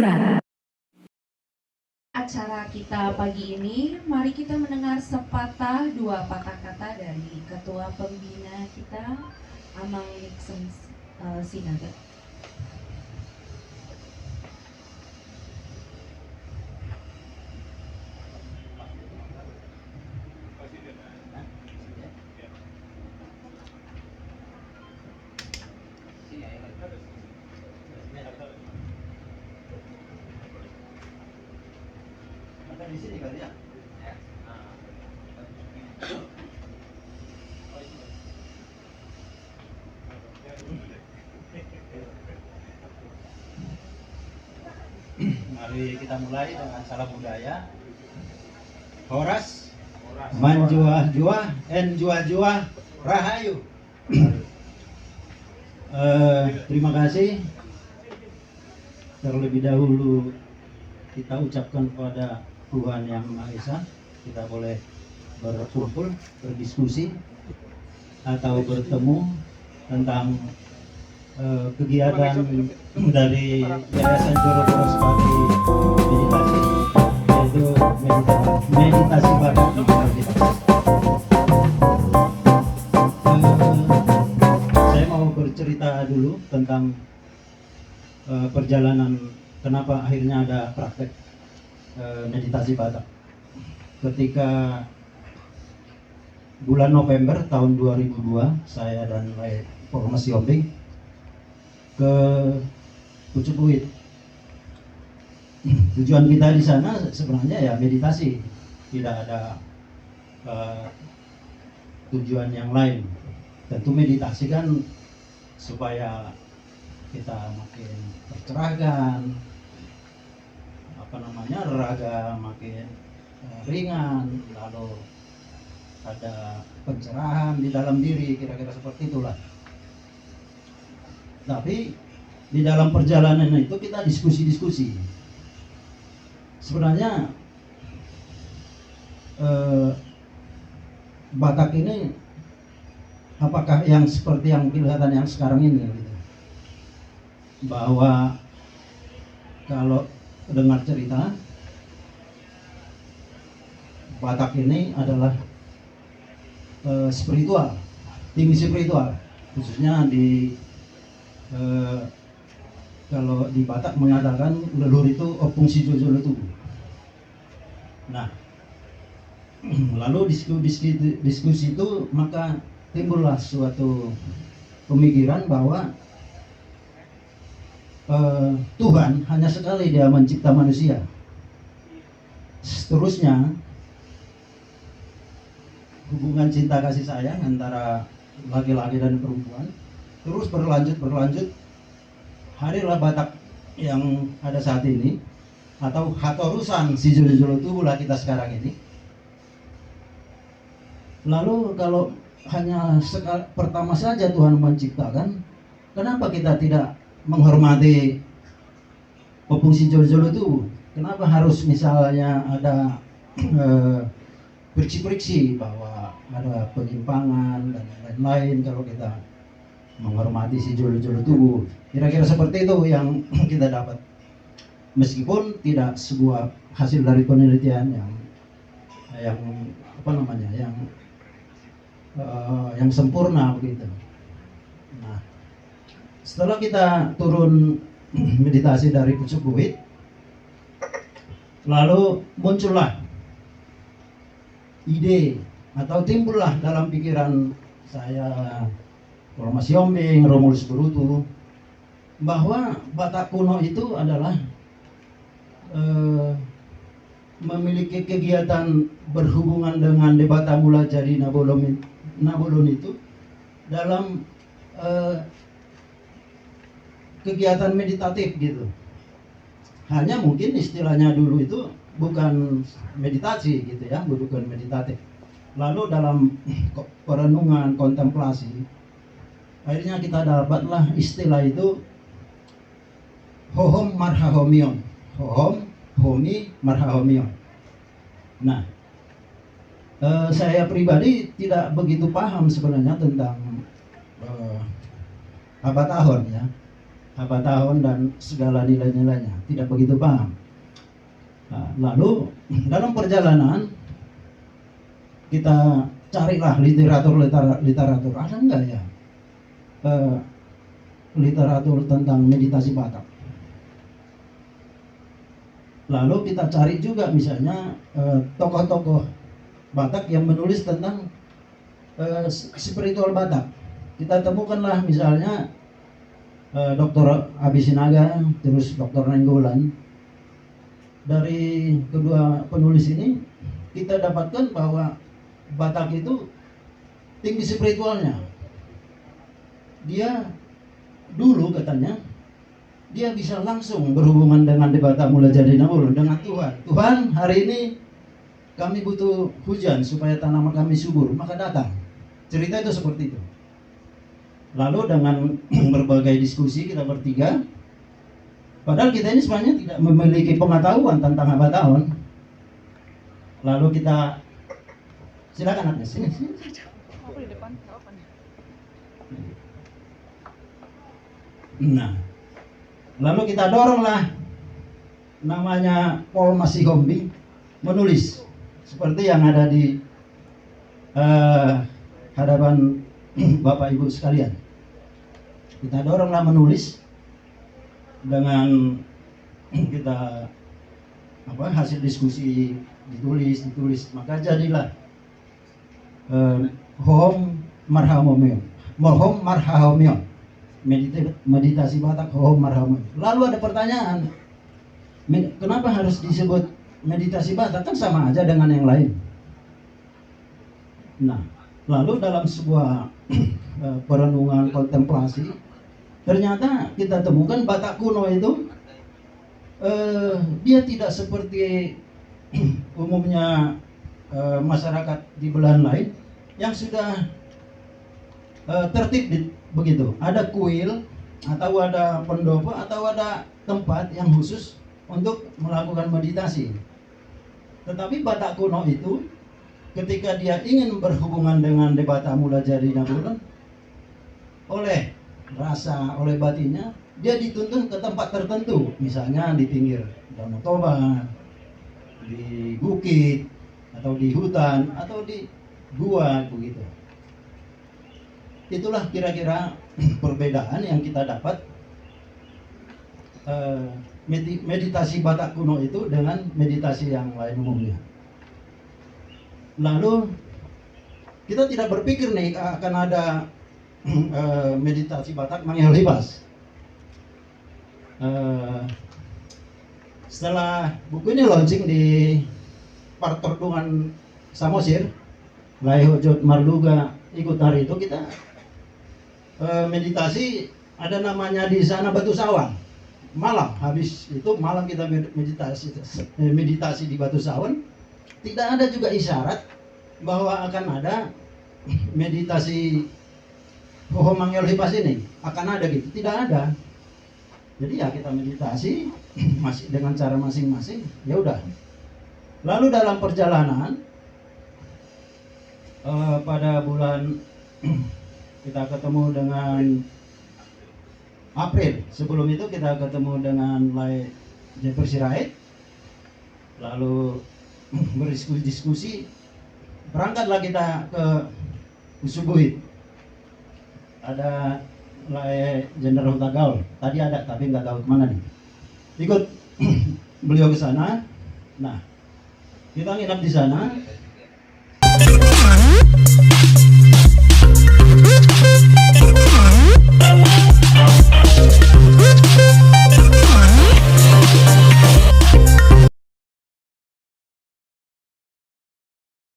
Barat. Acara kita pagi ini, mari kita mendengar sepatah dua patah kata dari Ketua Pembina kita, Amang Nixon Sinaga. Di sini kali ya. Mari kita mulai dengan salam budaya. Horas, manjua-jua, enjua-jua, rahayu. Terima kasih. Terlebih dahulu kita ucapkan kepada Tuhan Yang Maha Esa, kita boleh berkumpul, berdiskusi atau bertemu tentang kegiatan dari Yayasan Joroboros Pati Meditasi, yaitu meditasi bakat meditasi. Saya mau bercerita dulu tentang perjalanan kenapa akhirnya ada praktek meditasi Batak. Ketika bulan November tahun 2002, saya dan Formasi Ombing ke Pucuk Luit. Tujuan kita di sana sebenarnya ya meditasi, tidak ada tujuan yang lain. Tentu meditasi kan supaya kita makin tercerahkan, raga makin ringan, lalu ada pencerahan di dalam diri, kira-kira seperti itulah. Tapi di dalam perjalanan itu kita diskusi-diskusi. Sebenarnya Batak ini apakah yang seperti yang kelihatan yang sekarang ini gitu? Bahwa kalau dengar cerita Batak ini adalah spiritual, tinggi spiritual, khususnya di kalau di Batak mengatakan leluhur itu opung si jojo itu. Nah, lalu diskusi itu maka timbullah suatu pemikiran bahwa Tuhan hanya sekali Dia mencipta manusia. Seterusnya hubungan cinta kasih sayang antara laki-laki dan perempuan terus berlanjut. Harilah Batak yang ada saat ini, atau Hatorusan si Jolo Tubulah kita sekarang ini. Lalu kalau hanya pertama saja Tuhan menciptakan, kenapa kita tidak menghormati fungsi jolo-jolo itu? Kenapa harus misalnya ada friksi-friksi bahwa ada penyimpangan dan lain-lain kalau kita menghormati si jolo-jolo tubuh? Kira-kira seperti itu yang kita dapat, meskipun tidak sebuah hasil dari penelitian yang sempurna begitu. Nah, setelah kita turun meditasi dari Pucuk Luit, lalu muncullah ide atau timbullah dalam pikiran saya, Formasi Ombing, Romulus Berutu, bahwa Batak kuno itu adalah memiliki kegiatan berhubungan dengan Debata Mula Jadi Nabolon itu dalam kegiatan meditatif gitu. Hanya mungkin istilahnya dulu itu bukan meditasi gitu ya, bukan meditatif. Lalu dalam perenungan, kontemplasi, akhirnya kita dapatlah istilah itu Hohom Marhahomion. Hohom, Homi, Marhahomion. Nah, saya pribadi tidak begitu paham sebenarnya tentang Abat Ahon ya. apa tahun dan segala nilai-nilainya, tidak begitu paham. Nah, lalu dalam perjalanan kita carilah literatur, ada enggak ya literatur tentang meditasi Batak. Lalu kita cari juga misalnya tokoh-tokoh Batak yang menulis tentang spiritual Batak. Kita temukanlah misalnya Dr. Abisinaga, terus Dr. Nenggolan. Dari kedua penulis ini kita dapatkan bahwa Batak itu tinggi spiritualnya. Dia dulu katanya dia bisa langsung berhubungan dengan Debata Mula Jadi Nabulun, dengan Tuhan. Tuhan, hari ini kami butuh hujan supaya tanaman kami subur, maka datang. Cerita itu seperti itu. Lalu dengan berbagai diskusi kita bertiga, padahal kita ini sebenarnya tidak memiliki pengetahuan tentang abad tahun. Lalu kita, silakan Agnes, sini. Aku di depan, apa nih? Nah, lalu kita doronglah namanya Paul Masihombi menulis seperti yang ada di hadapan Bapak Ibu sekalian. Kita doronglah menulis dengan kita hasil diskusi ditulis, maka jadilah Hohom Marhamomion, meditasi Batak Hohom Marhamomion. Lalu ada pertanyaan, kenapa harus disebut meditasi Batak, kan sama aja dengan yang lain. Nah, lalu dalam sebuah perenungan kontemplasi, ternyata kita temukan Batak kuno itu dia tidak seperti umumnya masyarakat di belahan lain yang sudah tertib begitu. Ada kuil atau ada pendopo atau ada tempat yang khusus untuk melakukan meditasi. Tetapi Batak kuno itu ketika dia ingin berhubungan dengan Debata Mula Jadi Nabulun, oleh rasa, oleh batinnya, dia dituntun ke tempat tertentu, misalnya di pinggir Danau Toba, di bukit, atau di hutan, atau di gua, begitu. Itulah kira-kira perbedaan yang kita dapat meditasi Batak kuno itu dengan meditasi yang lain umumnya. Lalu kita tidak berpikir nih akan ada meditasi Batak Mangel Libas. Setelah buku ini launching di Partordungan Samosir, Laihojot Marluga ikut hari itu, kita meditasi, ada namanya di sana Batu Sawan. Malam, habis itu malam kita meditasi di Batu Sawan. Tidak ada juga isyarat bahwa akan ada meditasi Hohom Mangel Libas ini akan ada gitu, tidak ada. Jadi ya kita meditasi masih dengan cara masing-masing, ya udah. Lalu dalam perjalanan pada bulan kita ketemu dengan April. Sebelum itu kita ketemu dengan Lai Jepur Sirait. Lalu berdiskusi, berangkatlah kita ke Usubuit. Ada Lai Jenderal Huta Gaul. Tadi ada, tapi nggak tahu kemana nih. Ikut beliau ke sana. Nah, kita nginap di sana.